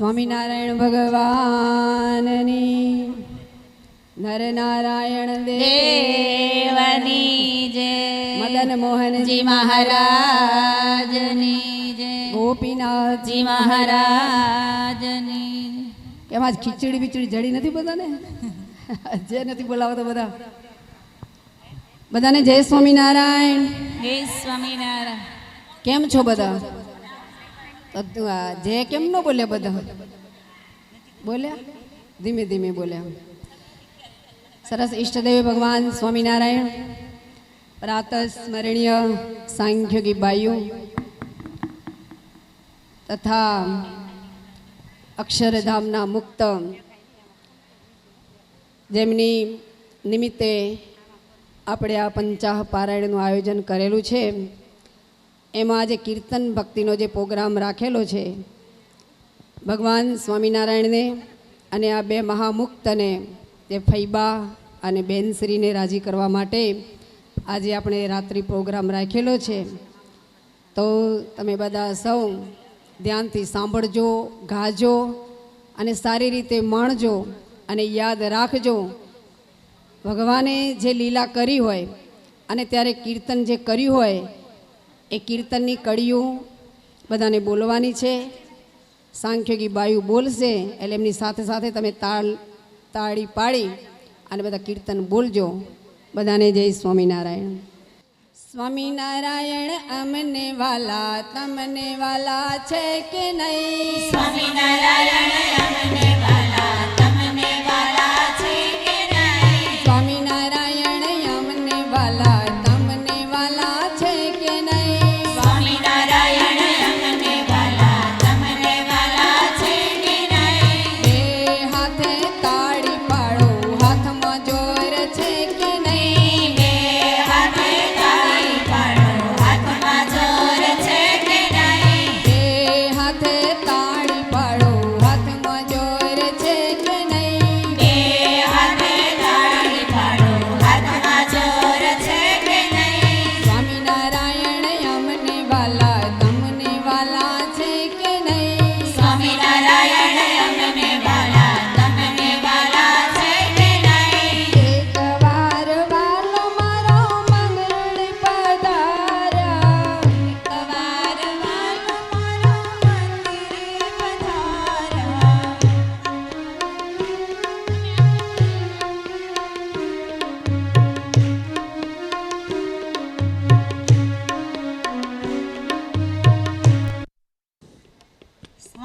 સ્વામિનારાયણ ભગવાનની નરનારાયણ દેવની જય, મદન મોહનજી મહારાજની જય, ગોપીનાથજી મહારાજની. કેમ આજ ખીચડી બીચડી જડી નથી બધાને? જે નથી બોલાવતો બધા બધાને જય સ્વામિનારાયણ. હે સ્વામિનારાયણ. કેમ છો બધા? જે કેમ ન બોલ્યા? બધા બોલ્યા, ધીમે ધીમે બોલ્યા. સરસ. ઈષ્ટદેવ ભગવાન સ્વામિનારાયણ પ્રાતઃ સ્મરણીય સાંખ્યોગી બાઈઓ તથા અક્ષરધામના મુક્ત જેમની નિમિત્તે આપણે આ પંચાહ પારાયણનું આયોજન કરેલું છે, એમાં આજે કીર્તન ભક્તિનો જે પ્રોગ્રામ રાખેલો છે, ભગવાન સ્વામિનારાયણને અને આ બે મહામુક્તને તે ફૈબા અને બેનશ્રીને રાજી કરવા માટે આજે આપણે રાત્રિ પ્રોગ્રામ રાખેલો છે. તો તમે બધા સૌ ધ્યાનથી સાંભળજો, ગાજો અને સારી રીતે માણજો અને યાદ રાખજો, ભગવાને જે લીલા કરી હોય અને ત્યારે કીર્તન જે કર્યું હોય એ કીર્તનની કડીઓ બધાને બોલવાની છે. સાંખ્યોગી બાયુ બોલશે એટલે એમની સાથે સાથે તમે તાળી પાડી અને બધા કીર્તન બોલજો. બધાને જય સ્વામિનારાયણ. સ્વામિનારાયણ અમને વાલા તમને વાલા છે કે નહીં? સ્વામિનારાયણ અમને વાલા તમને વાલા છે કે નહીં? સ્વામિનારાયણ અમને વાલા તમને વાલા છે કે નહીં? સ્વામિનારાયણ અમને વાલા તમને વાલા છે કે નહીં? બે હાથે તાળી પાડો, હાથમાં જોર છે કે નહીં? બે હાથે તાળી પાડો, હાથમાં જોર છે કે નહીં? બે હાથે તાળી પાડો, હાથમાં જોર છે કે નહીં? બે હાથે તાળી પાડો, હાથમાં જોર છે કે નહીં? સ્વામિનારાયણ અમને વાલા તમને વાલા છે કે નહીં? સ્વામિનારાયણ અમને વાલા તમને વાલા છે કે નહીં? એક વાર વાલો મારો મંગળ પધાર્યા, એકવાર વાલો મારો મંદિરે પધાર્યા.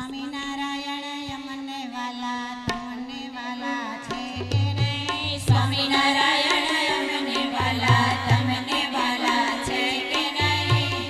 સ્વામિનારાયણ અમને વાલા તમને વાલા છે કે નહીં? સ્વામિનારાયણ અમને વાલા તમને વાલા છે કે નહીં?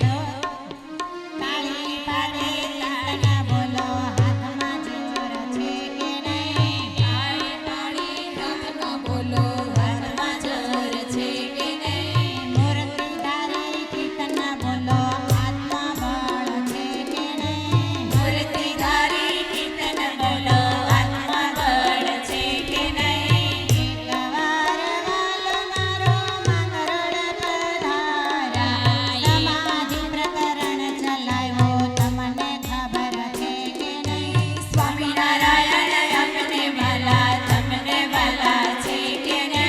તાળી પાડે તાળના બોલો, હાથમાં જોર છે કે નહીં? તાળી પાડી હાથના બોલો, હાથમાં જોર છે કે નહીં? મૂર્તિ ધારી કીર્તનના બોલો, હાથમાં બળ છે કે નહીં? મૂર્તિ ધારી કીર્તન બોલો, હાથમાં બળ છે કે નહીં? એકવાર વાલો મારો માંગરોળ પધાર્યા, સમાધિ પ્રકરણ ચલાવ્યો, તમને ખબર છે કે નહીં? સ્વામિનારાયણ અમને વાલા તમને વાલા છે કે નહીં?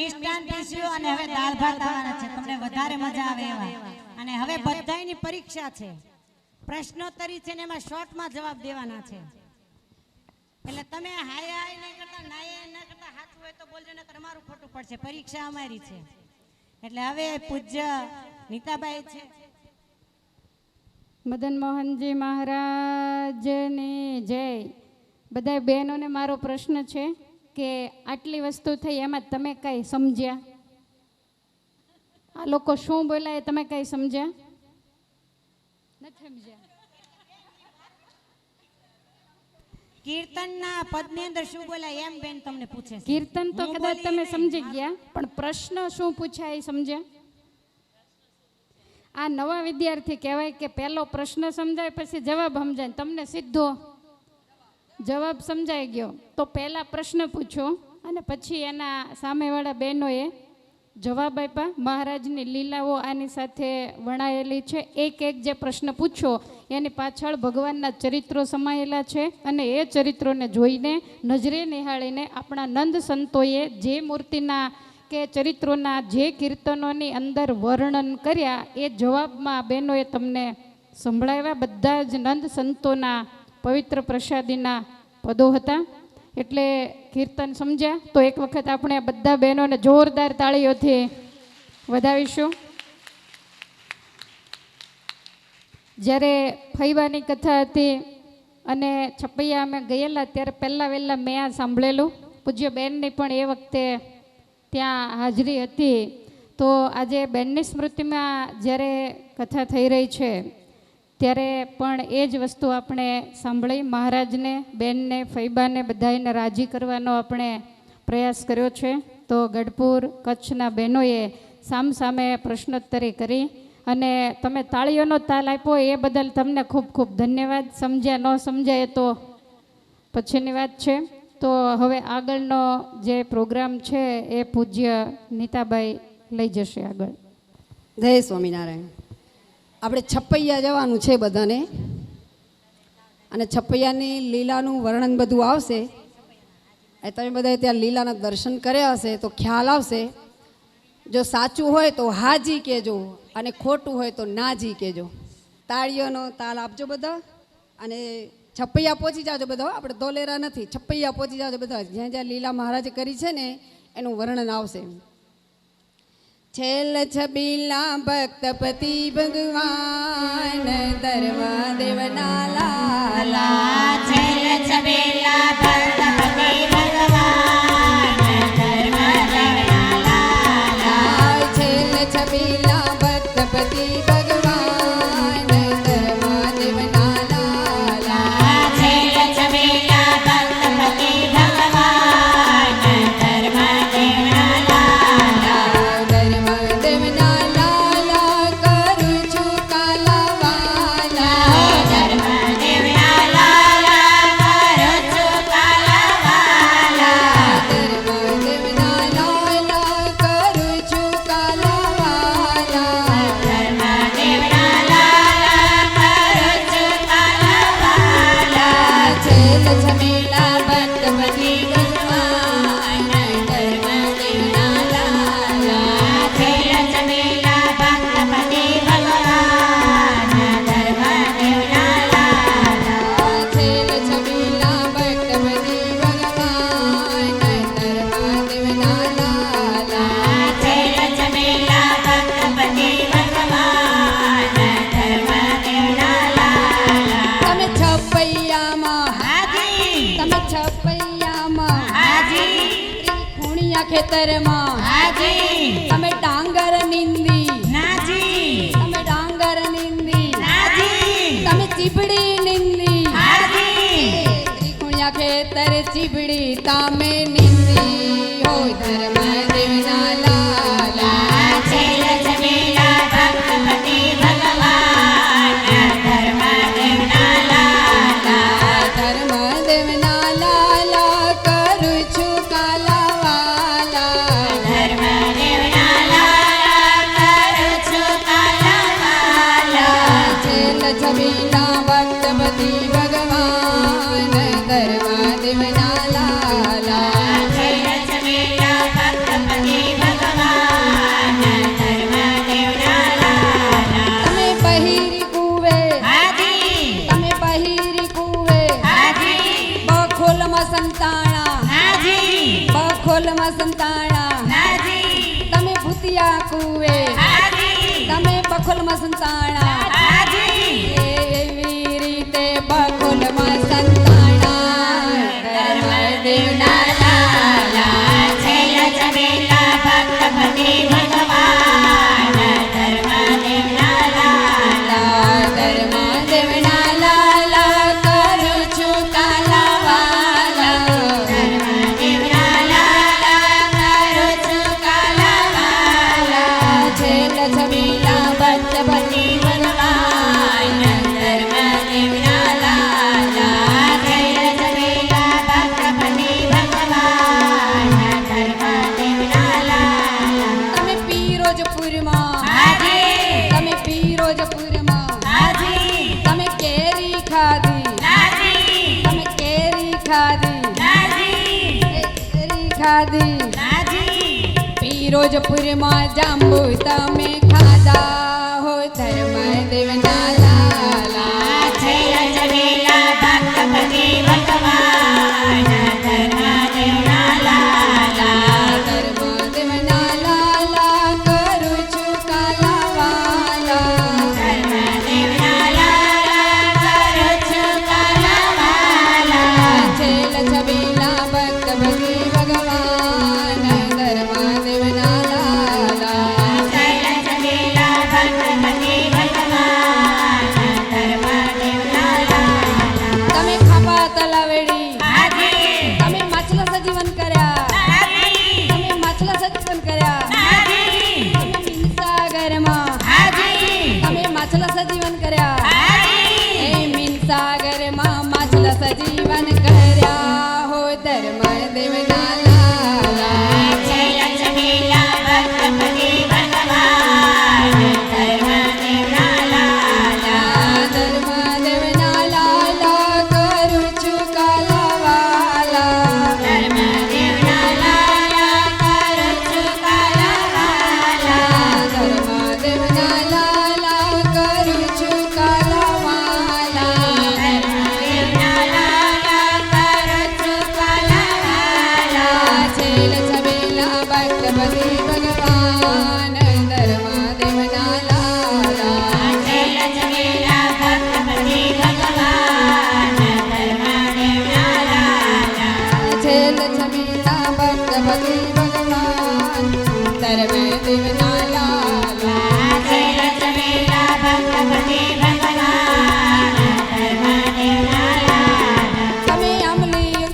મિષ્ટાન પીસ્યું અને હવે દાળ ભાત આવવાના છે, તમને વધારે મજા આવે એવા. અને હવે બધાયની પરીક્ષા છે, પ્રશ્નોત્તરી છે ને એમાં શોર્ટમાં જવાબ દેવાના છે. એટલે તમે હાય હાય નહીં કરતા, નાય ન કરતા, સાચું હોય તો બોલજો, ને તમારું ખોટું પડશે. પરીક્ષા અમારી છે. એટલે હવે પૂજ્ય નીતાબાઈ છે. મદન મોહનજી મહારાજની જય. બધા બહેનોને મારો પ્રશ્ન છે કે આટલી વસ્તુ થઈ એમાં તમે કઈ સમજ્યા? આ લોકો શું બોલાય તમે કઈ સમજ્યા? નથી સમજ્યા? કીર્તનના પદની અંદર શું બોલાય એમ બેન તમને પૂછે છે. કીર્તન તો કદાચ તમે સમજી ગયા, પણ પ્રશ્ન શું પૂછાય એ સમજ્યા? આ નવા વિદ્યાર્થી કહેવાય કે પહેલો પ્રશ્ન સમજાય પછી જવાબ સમજાય. તમને સીધો જવાબ સમજાઈ ગયો તો પહેલા પ્રશ્ન પૂછો અને પછી એના સામેવાળા બહેનોએ જવાબ આપ્યા. મહારાજની લીલાઓ આની સાથે વણાયેલી છે. એક એક જે પ્રશ્ન પૂછો એની પાછળ ભગવાનના ચરિત્રો સમાયેલા છે અને એ ચરિત્રોને જોઈને નજરે નિહાળીને આપણા નંદ સંતોએ જે મૂર્તિના કે ચરિત્રોના જે કીર્તનોની અંદર વર્ણન કર્યા એ જવાબમાં બહેનોએ તમને સંભળાવ્યા. બધા જ નંદ સંતોના પવિત્ર પ્રસાદીના પદો હતા. એટલે કીર્તન સમજ્યા તો એક વખત આપણે બધા બહેનોને જોરદાર તાળીઓથી વધાવીશું. જ્યારે ફૈવાની કથા હતી અને છપૈયા અમે ગયેલા ત્યારે પહેલાં વહેલા મેં આ સાંભળેલું. પૂજ્ય બેનની પણ એ વખતે ત્યાં હાજરી હતી. તો આજે બેનની સ્મૃતિમાં જ્યારે કથા થઈ રહી છે ત્યારે પણ એ જ વસ્તુ આપણે સાંભળી. મહારાજને, બેનને, ફૈબાને બધાને રાજી કરવાનો આપણે પ્રયાસ કર્યો છે. તો ગઢપુર કચ્છના બહેનોએ સામસામે પ્રશ્નોત્તરી કરી અને તમે તાળીઓનો તાલ આપ્યો એ બદલ તમને ખૂબ ખૂબ ધન્યવાદ. સમજ્યા ન સમજાય તો પછીની વાત છે. તો હવે આગળનો જે પ્રોગ્રામ છે એ પૂજ્ય નીતાબાઈ લઈ જશે આગળ. જય સ્વામિનારાયણ. આપણે છપૈયા જવાનું છે બધાને, અને છપૈયાની લીલાનું વર્ણન બધું આવશે. એ તમે બધા ત્યાં લીલાના દર્શન કર્યા હશે તો ખ્યાલ આવશે. જો સાચું હોય તો હાજી કહેજો અને ખોટું હોય તો નાજી કહેજો. તાળીઓનો તાલ આપજો બધા અને છપૈયા પહોંચી જાજો બધા. આપણે ધોલેરા નથી, છપૈયા પહોંચી જાજો બધા. જ્યાં જ્યાં લીલા મહારાજે કરી છે ને એનું વર્ણન આવશે. છેલ છબીલા ભક્તપતિ ભગવાન ધર્મ દેવના લાલા. છેલ છબીલા ભક્તપતિ ભગવાન ધર્મ દેવના લાલા. છેલ છબીલા ભક્તપતિ ભગવાન ધર્મ દેવના લાલા. છેલ છબીલા ભક્તપતિ ભગવાન ધર્મ દેવના લાલા. ધર્મ દેવના લાલા કરું છું કાલાવાલા. ધર્મ દેવના લાલા કરું છું કાલાવાલા. ધર્મ દેવના લાલા કરું છું કાલાવાલા. ધર્મ દેવના લાલા કરું છું કાલાવાલા. છેલ છબીલા ભક્તપતિ ભગવાન ધર્મ દેવના લાલા. છેલ છબીલા ભક્તપતિ ભગવાન ધર્મ દેવના લાલા. છેલ છબીલા ભક્તપતિ ભગવાન ધર્મ દેવના લાલા. છેલ છબીલા ભક્તપતિ ભગવાન ધર્મ દેવના લાલા. તમે છપૈયામાં, હાજી તમે છપૈયામાં, હાજી ખૂણિયા ખેતરમાં હાજી તમે ડાંગર નીંદી, નાજી તમે ડાંગર નીંદી, નાજી તમે ચીબડી નીંદી. હાજી ત્રિકુણિયા ખેતર ચીબડી તમે નીંદી. હોય ધર્મ દેવના લાલા. છેલ છબીલા ભક્તપતિ ભગવાન ધર્મ દેવના લાલા. ધર્મ દેવના લાલા કરું છું કાલાવાલા. ધર્મ દેવના લાલા કરું છું કાલાવાલા. છેલ છબીલા ભક્તપતિ ભગવાન ધર્મ દેવના લાલા. છેલ છબીલા ભક્તપતિ સંતાણા નાજી બખોલમાં સંતાણા નાજી તમે ભૂતિયા કુવે નાજી તમે બખોલમાં સંતાણા નાજી એવી રીતે બખોલમાં સંતાણા ધર્મદેવના લાલા છે લજમેલા ભક્તપતિ ભગવાન ધર્મદેવના લાલા ધર્મદેવના લાલા કરું છું કાલાવાલા ધર્મદેવના લાલા કરું છું કાલાવાલા છે લક્ષ્મીલા ભક્તપતિ ભગવાન ધર્મદેવના લાલા છે લજમેલા ભક્તપતિ ભગવાન ધર્મદેવના લાલા તમે પીરોજપુરમાં હાજી તમે પીરોજપુરમાં હાજી તમે કેરી ખાધી નાજી તમે કેરી ખાધી નાજી કેરી ખાધી નાજી પીરોજપુરમાં જાંબુ તમે ખાધા હો ધર્મદેવના લાલા છે લજમેલા ભક્તપતિ ભગવાન ધર્મદેવના લાલા ધર્મદેવના લાલા કરું છું કાલાવાલા ધર્મદેવના લાલા કરું છું કાલાવાલા છે લક્ષ્મીલા ભક્તપતિ ભગવાન ધર્મદેવના લાલા છે લજમેલા ભક્તપતિ ભગવાન ધર્મદેવના લાલા તમે ખાપા તલાવેડી હાજી તમે માછલા સજીવન કર્યા નાજી તમે માછલા સજીવન કર્યા નાજી તમે મીનસાગરમાં હાજી તમે માછલા સજીવન કર્યા હાજી એ મીનસાગરમાં માછલા સજીવન કર્યા હો ધર્મદેવના લાલા છે લજમેલા ભક્તપતિ ભગવાન ધર્મદેવના લાલા ધર્મદેવના લાલા કરું છું કાલાવાલા ધર્મદેવના લાલા કરું છું કાલાવાલા ધર્મદેવના લાલા કરું છું કાલાવાલા ધર્મદેવના લાલા કરું છું કાલાવાલા છે લક્ષ્મીલા ભક્તપતિ ભગવાન ધર્મદેવના લાલા છે લજમેલા ભક્તપતિ ભગવાન ધર્મદેવના લાલા છે લક્ષ્મીલા ભક્તપતિ ભગવાન ધર્મદેવના લાલા છે લજમેલા ભક્તપતિ ભગવાન ધર્મદેવના લાલા તમે અમલી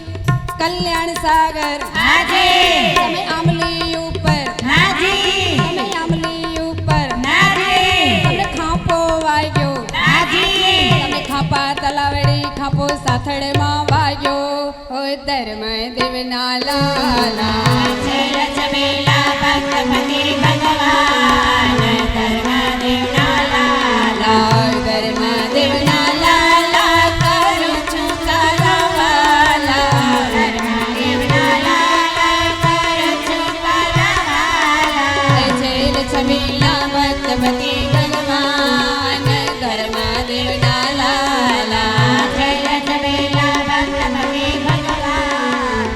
કલ્યાણ સાગર હાજી તમે આમલી ઉપર નાજી તમે આમલી ઉપર નાજી તમને ખાંપો વાગ્યો નાજી તમે ખાંપા તલાવડી ખાંપો સાથળમાં વાગ્યો હોય ધર્મદેવના લાલા છે લજમેલા ભક્તપતિ ભગવાન ધર્મદેવના લાલા ધર્મદેવના લાલા કરું છું કાલાવાલા ધર્મદેવના લાલા કરું છું કાલાવાલા છે લક્ષ્મીલા ભક્તપતિ ભગવાન ધર્મદેવના લાલા છે લજમેલા ભક્તપતિ ભગવાન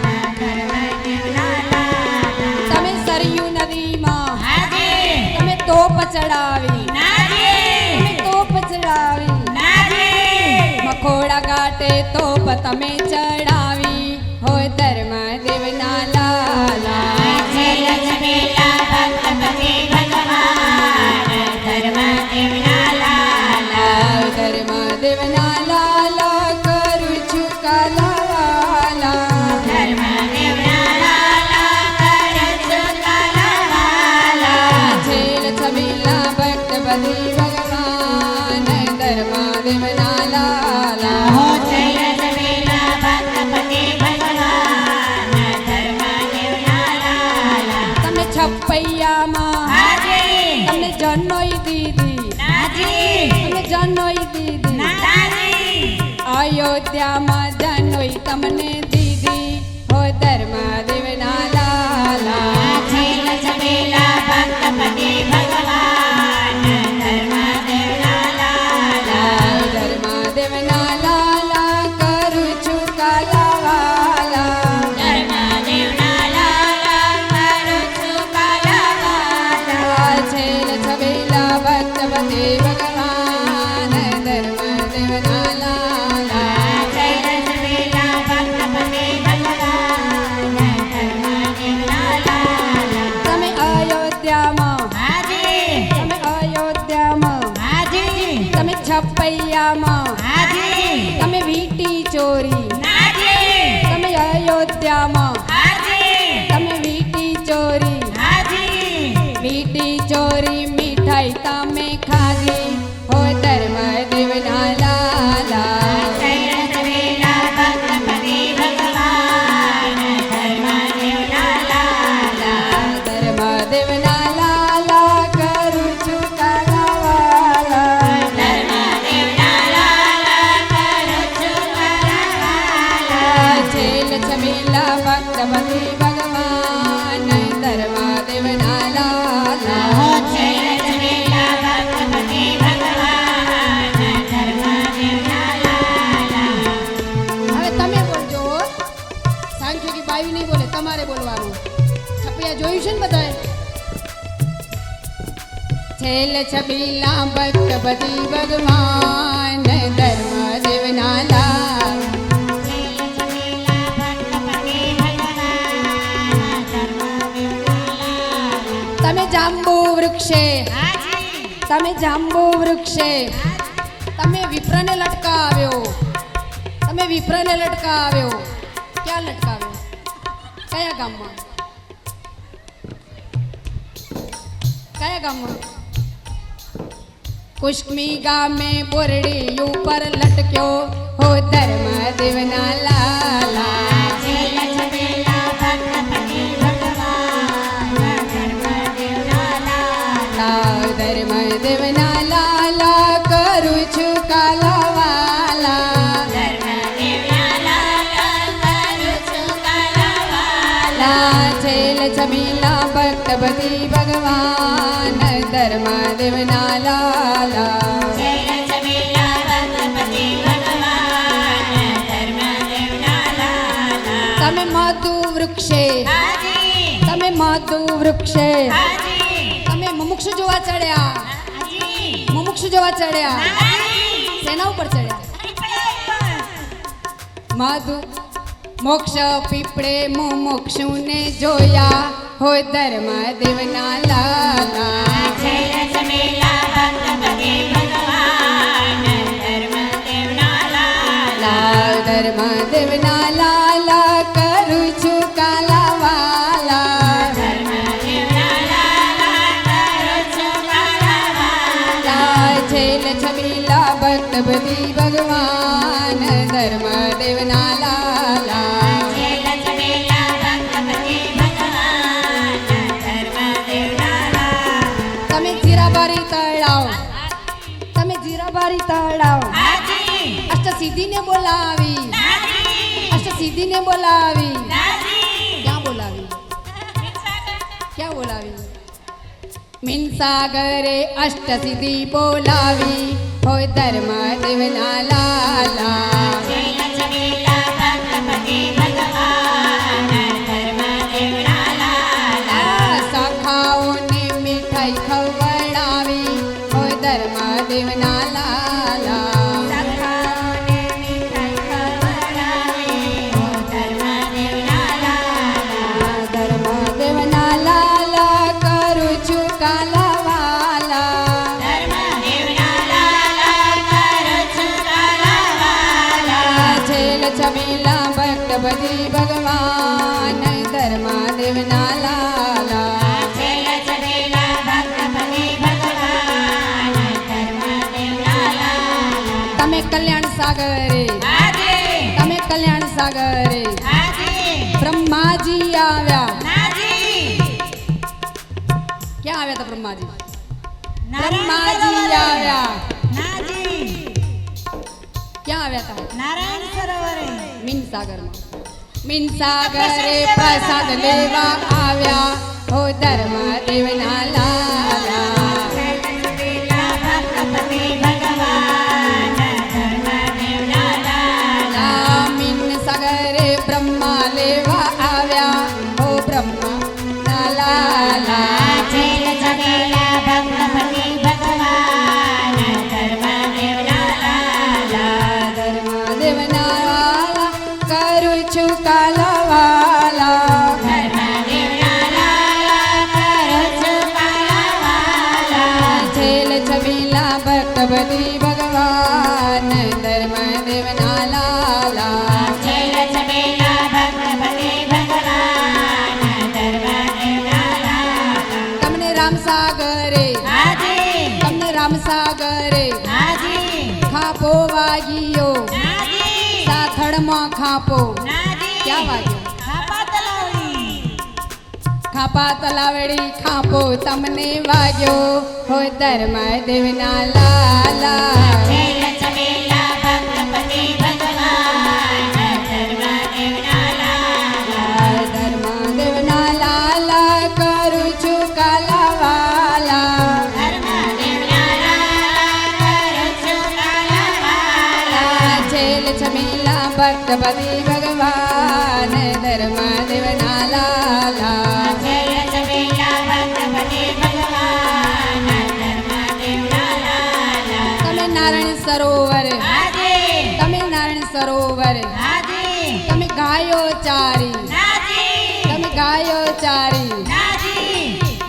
ધર્મદેવના લાલા તમે સરયુ નદીમાં હાજી તમે તોપ ચડાવી નાજી તમે તોપ ચડાવી નાજી મખોડા ઘાટે તોપ તમે ચડાવી હોય ધર્મદેવના લાલા છે લજમેલા ભક્તપતિ ભગવાન ધર્મદેવના લાલા ધર્મદેવના લાલા કરું છું કાલાવાલા ધર્મદેવના લાલા કરું છું કાલાવાલા છે લક્ષ્મીલા ભક્તપતિ ભગવાન ધર્મદેવના લાલા છે લજમેલા ભક્તપતિ ભગવાન ધર્મદેવના લાલા તમે છપૈયામાં હાજી તમને જનોઈ દીધી નાજી તમને જનોઈ દીધી નાજી અયોધ્યામાં જનોઈ તમને દીધી હોય ધર્મદેવના લાલા છે લજમેલા ભક્તપતિ ભગવાન ધર્મદેવના લાલા ધર્મદેવના લાલા કરું છું કાલાવાલા કૈયામાં હાજી તમે વીટી ચોરી નાજી તમે અયોધ્યામાં હાજી તમે વીટી ચોરી વીટી ચોરી મીઠાઈ તમે ખાધી હો ધર્મદેવના લાલા ધર્મદેવના લાલા કરું છું કાલાવાલા છેલ છબીલા ભક્તપતિ ભગવાન ધર્મદેવના લાલા હવે તમે બોલજો સાંખ્ય કે બાયુ નહીં બોલે તમારે બોલવાનું છપિયા જોયું છે ને બધાએ છેલ છબીલા ભક્તપતિ ભગવાન ધર્મદેવના લાલા તમે જાંબુ વૃક્ષે તમે જાંબુ વૃક્ષે તમે વિપ્રને લટકાવ્યો તમે વિપ્રને લટકાવ્યો ક્યાં લટકાવ્યો કયા ગામમાં કયા ગામમાં કુશ્મી ગામે બોરડી ઉપર લટક્યો હો ધર્મદેવના લાલા ધર્મદેવના લાલા કરું છું કાલાવાલા છેલ છબીલા ભક્તપતિ ભગવાન ધર્મદેવના લાલા તમે મધુ વૃક્ષે તમે મધુ વૃક્ષે તમે મુમુક્ષુ જોવા ચડ્યા મુમુક્ષુ જોવા ચડ્યા સેના ઉપર ચડ્યા મધુ મોક્ષ પીપળે મુમુક્ષુને જોયા હો ધર્મદેવના લાલા ધર્મદેવના લાલા કરું છું કાલાવાલા છેલ છબીલા ભક્તપતિ ભગવાન ધર્મદેવના લાલા તમે જીરાબારી તળાવ તમે જીરાબારી તળાવ અષ્ટસિદ્ધિને બોલાવી અષ્ટસિદ્ધિને બોલાવી ક્યાં બોલાવી ક્યાં બોલાવી મીનસાગરે અષ્ટસિદ્ધિ બોલાવી હોય ધર્મદેવના લાલા સખાઓને મીઠાઈ ખવડાવી હોય ધર્મદેવના લાલા ધર્મદેવના લાલા કરું છું કાલાવાલા છેલ છબીલા ભક્તપતિ ભગવાન ધર્મદેવના લાલા તમે કલ્યાણ સાગરે તમે કલ્યાણ સાગરે બ્રહ્માજી આવ્યા ક્યાં આવ્યા હતા બ્રહ્માજી બ્રહ્માજી આવ્યા ક્યાં આવ્યા હતા નારાયણ સરોવરે મીનસાગરમાં મીનસાગરે પ્રસાદ લેવા આવ્યા હો ધર્મદેવના લાલા મીનસાગરે બ્રહ્મા લેવા આવ્યા હો બ્રહ્મા લાલા ધર્મદેવના લાલા કરું છું કાલાવાલા છેલ છબીલા ભક્તપતિ ભગવાન ખાંપો નાજી ક્યાં વાગ્યો ખાપા તલાવડી ખાપા તલાવડી ખાંપો તમને વાગ્યો હોય ધર્મદેવના લાલા જય ચમેલા ભક્તપતિ ભગવાન ધર્મદેવના લાલા ધર્મદેવના લાલા કરું છું કાલાવાલા ધર્મદેવના લાલા કરું છું કાલાવાલા છેલ છમેલા ભક્તપતિ ભગવાન ધર્મદેવના લાલા જય ચમેલા ભક્તપતિ ભગવાન ધર્મદેવના લાલા તમે નારાયણ સરોવર નાજી તમે નારાયણ સરોવર નાજી તમે ગાયો ચારી નાજી તમે ગાયો ચારી નાજી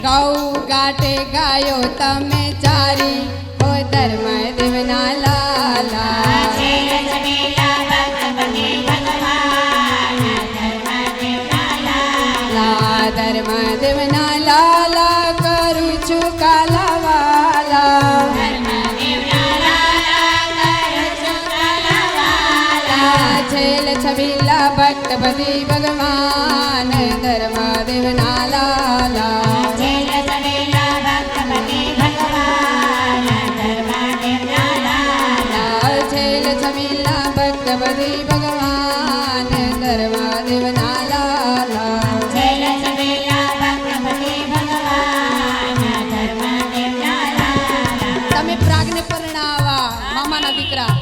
ગૌ ગાટે ગાયો તમે ચારી હો ધર્મદેવના લાલા જય ચમેલા ભક્તપતિ ભગવાન ધર્મદેવના લાલા ધર્મદેવના લાલા કરું છું કાલાવાલા ધર્મદેવના લાલા કરું છું કાલાવાલા છેલ છબીલા ભક્તપતિ ભગવાન ધર્મદેવના લાલા જય ચમેલા ભક્તપતિ ભગવાન ધર્મદેવના લાલા છેલ છબીલા ભક્તપતિ ભગવાન ધર્મદેવના લાલા જય ચમેલા ભક્તપતિ ભગવાન ધર્મદેવના લાલા તમે પ્રાગને પરણાવા મામાના દીકરા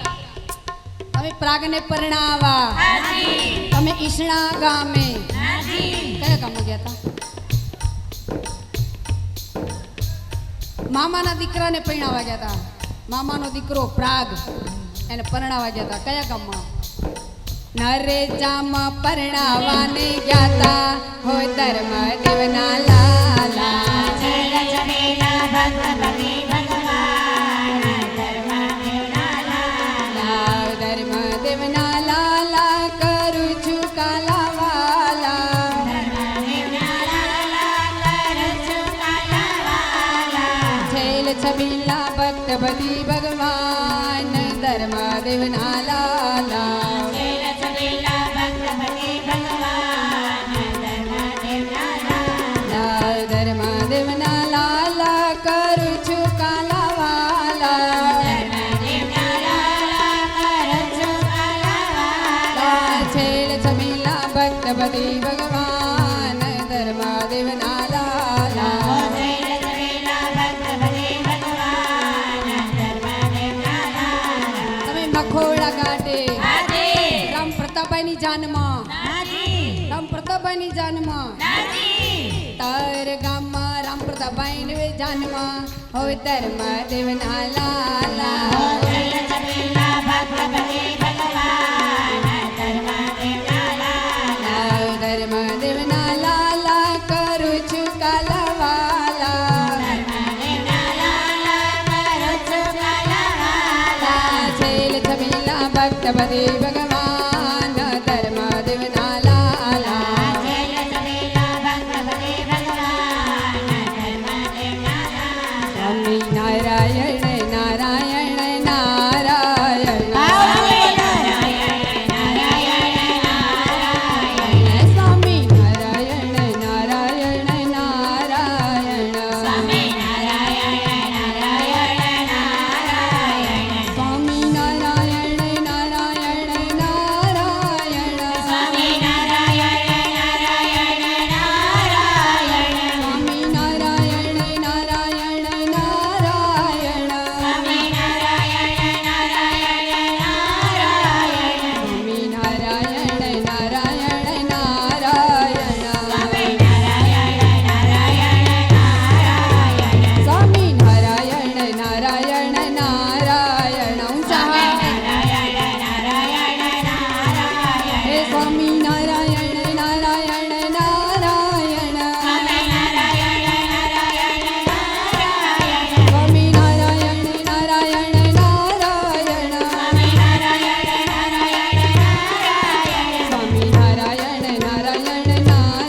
તમે પ્રાગને પરણાવા નાજી તમે ઈસણા ગામે નાજી કયા ગામમાં ગયા હતા મામાના દીકરાને પરણાવા ગયા હતા મામાનો દીકરો પ્રાગ એને પરણાવા ગયા હતા કયા ગામમાં નરેજામાં પરણાવાને ગયા હતા હોય ધર્મદેવના લાલા જય ચમેલા ભક્તપતિ ભગવાન ધર્મદેવના લાલા ધર્મદેવના લાલા કરું છું કાલાવાલા ધર્મદેવના લાલા કરું છું કાલાવાલા છેલ છબીલા ભક્તપતિ ભગવાન ધર્મદેવના લાલા જય ચમેલા ભક્તપતિ ભગવાન ધર્મદેવના લાલા ધર્મદેવના લાલા કરું છું કાલાવાલા ધર્મદેવના લાલા કરું છું કાલાવાલા છેલ છબીલા ભક્તપતિ ભગવાન ધર્મદેવના લાલા જય ચમેલા ભક્તપતિ ભગવાન ધર્મદેવના લાલા તમે મખોડા ઘાટે નાજી રામ પ્રતાપભાઈની જાનમાં નાજી રામ પ્રતાપભાઈની જાનમાં નાજી તાર ગામમાં રામ પ્રતાપભાઈ જાનમાં હોય ધર્મદેવના લાલા જય ચમેલા ભક્તપતિ ભગવાન ધર્મદેવના લાલા ધર્મદેવના લાલા કરું છું કાલાવાલા ધર્મદેવના લાલા કરું છું કાલાવાલા છેલ છબીલા ભક્તપતિ ભગવાન ધર્મદેવના લાલા જય ચમેલા ભક્તપતિ ભગવાન ધર્મદેવના લાલા સ્વામી નારાયણ નારાયણ નારાયણ સ્વામી નારાયણ નારાયણ નારાયણ સ્વામી નારાયણ નારાયણ નારાયણ સ્વામી નારાયણ નારાયણ નારાયણ સ્વામી નારાયણ નારાયણ નારાયણ સ્વામી નારાયણ નારાયણ નારાયણ સ્વામી નારાયણ નારાયણ સ્વામી નારાયણ નારાયણ નારાયણ ઊંચા હે સ્વામી નારાયણ નારાયણ નારાયણ સ્વામી નારાયણ નારાયણ નારાયણ સ્વામી નારાયણ નારાયણ નારાયણ સ્વામી નારાયણ નારાયણ નારાયણ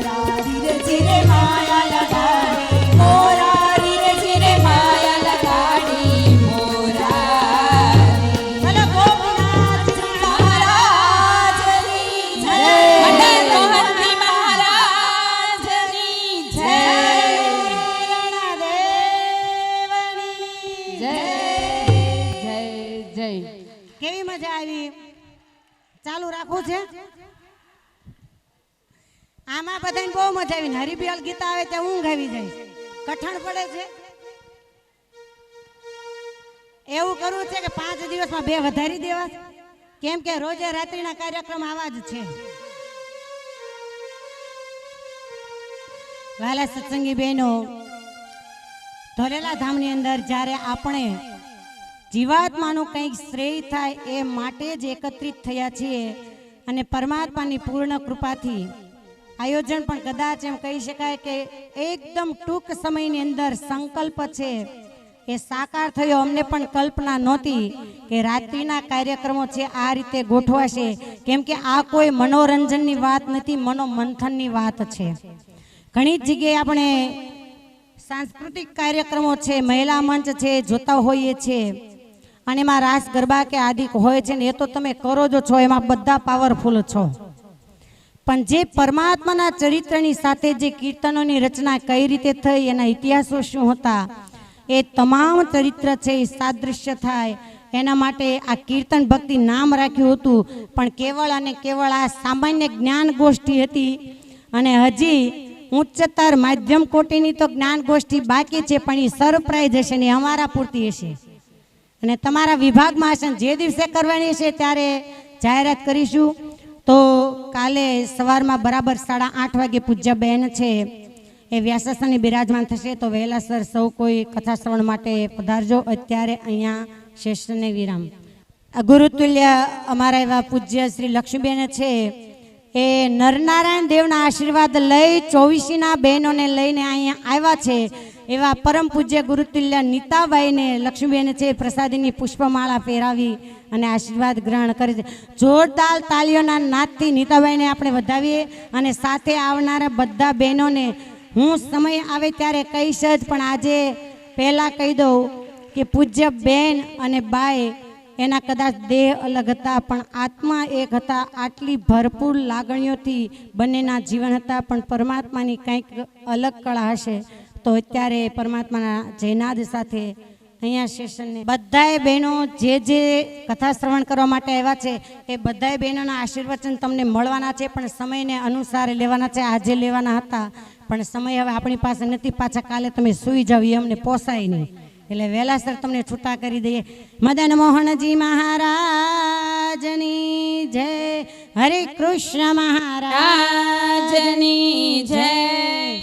મોરારી રે જીરે માયા લગાડી, મોરારી રે જીરે માયા લગાડી, મોરારી. ભલે ગોપીનાથજી મહારાજની જય, મંડન મોહનજી મહારાજની જય, રણાદેવની જય જય જય. કેવી મજા આવી? ચાલુ રાખવું છે? આમાં બધાને બહુ મજા આવી. હરિબિયલ ગીત આવે ત્યાં ઊંઘ આવી જાય, કઠણ પડે છે. એવું કરવું છે કે 5 દિવસમાં 2 વધારી દેવા, કેમ કે રોજે રાત્રિના કાર્યક્રમ આવા જ છે. વાલા સત્સંગી બહેનો, ધોલેલા ધામની અંદર જ્યારે આપણે જીવાત્માનું કંઈક શ્રેય થાય એ માટે જ એકત્રિત થયા છીએ અને પરમાત્માની પૂર્ણ કૃપાથી આયોજન પણ કદાચ એમ કહી શકાય કે એકદમ ટૂંક સમયની અંદર સંકલ્પ છે એ સાકાર થયો. અમને પણ કલ્પના નહોતી કે રાત્રિના કાર્યક્રમો છે આ રીતે ગોઠવાશે, કેમ કે આ કોઈ મનોરંજનની વાત નથી, મનોમંથનની વાત છે. ઘણી જ જગ્યાએ આપણે સાંસ્કૃતિક કાર્યક્રમો છે, મહિલા મંચ છે, જોતા હોઈએ છીએ અને એમાં રાસ ગરબા કે આદિ હોય છે ને એ તો તમે કરો જ છો, એમાં બધા પાવરફુલ છો. પણ જે પરમાત્માના ચરિત્રની સાથે જે કીર્તનોની રચના કઈ રીતે થઈ, એના ઇતિહાસો શું હતા, એ તમામ ચરિત્ર છે એ સાદૃશ્ય થાય એના માટે આ કીર્તન ભક્તિ નામ રાખ્યું હતું. પણ કેવળ અને કેવળ આ સામાન્ય જ્ઞાન ગોષ્ઠી હતી અને હજી ઉચ્ચતર માધ્યમ કોટીની તો જ્ઞાન ગોષ્ઠી બાકી છે, પણ એ સરપ્રાઈઝ હશે ને અમારા પૂરતી હશે અને તમારા વિભાગમાં હશે. જે દિવસે કરવાની છે ત્યારે જાહેરાત કરીશું. તો કાલે સવારમાં બરાબર 8:30 વાગે પૂજ્ય બહેન છે એ વ્યાસાસને બિરાજમાન થશે. તો વહેલાસર સૌ કોઈ કથા શ્રવણ માટે પધારજો. અત્યારે અહીંયા શેષને વિરામ. ગુરુતુલ્ય અમારા એવા પૂજ્ય શ્રી લક્ષ્મીબેન છે એ નરનારાયણ દેવના આશીર્વાદ લઈ 24ના બહેનોને લઈને અહીંયા આવ્યા છે. એવા પરમ પૂજ્ય ગુરુતુલ્ય નીતાબાઈને લક્ષ્મીબેન છે પ્રસાદીની પુષ્પમાળા ફેરાવી અને આશીર્વાદ ગ્રહણ કરે છે. જોરદાર તાળીઓના નાદથી નીતાબાઈને આપણે વધાવીએ અને સાથે આવનારા બધા બહેનોને હું સમય આવે ત્યારે કહીશ જ, પણ આજે પહેલાં કહી દઉં કે પૂજ્ય બેન અને બાઈ એના કદાચ દેહ અલગ હતા પણ આત્મા એક હતા. આટલી ભરપૂર લાગણીઓથી બંનેના જીવન હતા, પણ પરમાત્માની કંઈક અલગ કળા હશે. તો અત્યારે પરમાત્માના જયનાદ સાથે અહીંયા સેશનને બધાએ બહેનો જે કથા શ્રવણ કરવા માટે આવ્યા છે એ બધાએ બહેનોના આશીર્વચન તમને મળવાના છે, પણ સમયને અનુસાર લેવાના છે. આજે લેવાના હતા પણ સમય હવે આપણી પાસે નથી. પાછા કાલે તમે સૂઈ જાવ એ અમને પોસાય નહીં, એટલે વહેલાસર તમને છૂટા કરી દઈએ. મદન મોહનજી મહારાજની જય, હરે કૃષ્ણ મહારાજની જય.